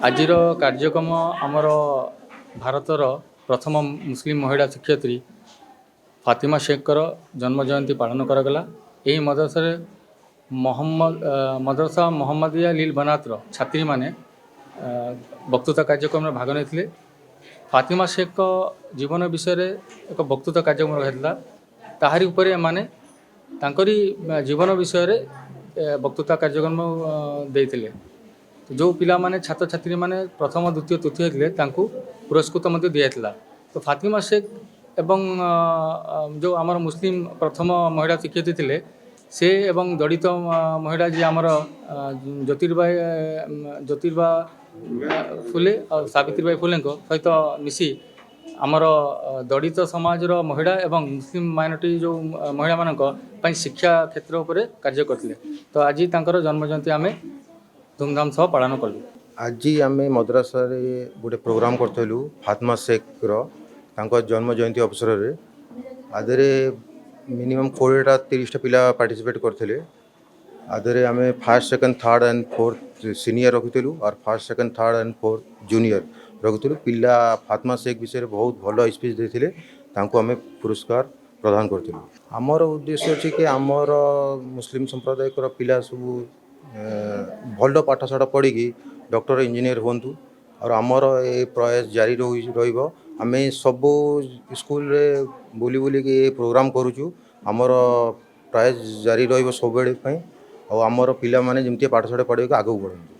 ଆଜିର କାର୍ଯ୍ୟକ୍ରମ ଆମର ଭାରତର ପ୍ରଥମ ମୁସଲିମ ମହିଳା ଶିକ୍ଷୟିତ୍ରୀ ଫାତିମା ଶେଖଙ୍କର ଜନ୍ମ ଜୟନ୍ତୀ ପାଳନ କରାଗଲା। ଏହି ମଦ୍ରସାରେ ମଦ୍ରସା ମହମ୍ମଦିୟା ଲିଲ୍ ବନାତର ଛାତ୍ରୀମାନେ ବକ୍ତୃତା କାର୍ଯ୍ୟକ୍ରମରେ ଭାଗ ନେଇଥିଲେ। ଫାତିମା ଶେଖଙ୍କ ଜୀବନ ବିଷୟରେ ଏକ ବକ୍ତୃତା କାର୍ଯ୍ୟକ୍ରମ ରହିଥିଲା। ତାହାରି ଉପରେ ଏମାନେ ତାଙ୍କରି ଜୀବନ ବିଷୟରେ ବକ୍ତୃତା କାର୍ଯ୍ୟକ୍ରମ ଦେଇଥିଲେ। ଯେଉଁ ପିଲାମାନେ ଛାତ୍ରଛାତ୍ରୀମାନେ ପ୍ରଥମ ଦ୍ୱିତୀୟ ତୃତୀୟ ହେଇଥିଲେ ତାଙ୍କୁ ପୁରସ୍କୃତ ମଧ୍ୟ ଦିଆଯାଇଥିଲା। ତ ଫାତିମା ଶେଖ ଏବଂ ଯେଉଁ ଆମର ମୁସଲିମ ପ୍ରଥମ ମହିଳା ଶିକ୍ଷୟିତ୍ରୀ ଥିଲେ ସେ ଏବଂ ଦଳିତ ମହିଳା ଯିଏ ଆମର ଜ୍ୟୋତିର୍ବା ଫୁଲେ ଆଉ ସାବିତ୍ରୀବାଇ ଫୁଲେଙ୍କ ସହିତ ମିଶି ଆମର ଦଳିତ ସମାଜର ମହିଳା ଏବଂ ମୁସଲିମ ମାଇନରିଟି ଯେଉଁ ମହିଳାମାନଙ୍କ ପାଇଁ ଶିକ୍ଷା କ୍ଷେତ୍ର ଉପରେ କାର୍ଯ୍ୟ କରିଥିଲେ। ତ ଆଜି ତାଙ୍କର ଜନ୍ମ ଜୟନ୍ତୀ ଆମେ ଧୁମଧାମ ସହ ପାଳନ କଲୁ। ଆଜି ଆମେ ମଦ୍ରାସାରେ ଗୋଟେ ପ୍ରୋଗ୍ରାମ କରିଥିଲୁ ଫାତିମା ଶେଖର ତାଙ୍କ ଜନ୍ମ ଜୟନ୍ତୀ ଅବସରରେ। ଆଦେହରେ ମିନିମମ୍ 20ଟା 30ଟା ପିଲା ପାର୍ଟିସିପେଟ୍ କରିଥିଲେ। ଆଦେହରେ ଆମେ first second third and fourth senior ରଖିଥିଲୁ আর first second third and fourth junior ରଖିଥିଲୁ। ପିଲା ଫାତିମା ଶେଖ ବିଷୟରେ ବହୁତ ଭଲ ସ୍ପିଚ୍ ଦେଇଥିଲେ, ତାଙ୍କୁ ଆମେ ପୁରସ୍କାର ପ୍ରଦାନ କରିଥିଲୁ। ଆମର ଉଦ୍ଦେଶ୍ୟ ଅଛି କି ଆମର ମୁସଲିମ ସମ୍ପ୍ରଦାୟର ପିଲା ସବୁ ଭଲ ପାଠଶାଠ ପଢ଼ିକି ଡକ୍ଟର ଇଞ୍ଜିନିୟର ହୁଅନ୍ତୁ। ଆଉ ଆମର ଏ ପ୍ରୟାସ ଜାରି ରହିବ। ଆମେ ସବୁ ସ୍କୁଲରେ ବୁଲି ବୁଲିକି ଏ ପ୍ରୋଗ୍ରାମ କରୁଛୁ। ଆମର ପ୍ରୟାସ ଜାରି ରହିବ ସବୁବେଳେ ପାଇଁ। ଆଉ ଆମର ପିଲାମାନେ ଯେମିତି ପାଠଶାଠ ପଢ଼ିବାକୁ ଆଗକୁ ବଢ଼ନ୍ତୁ।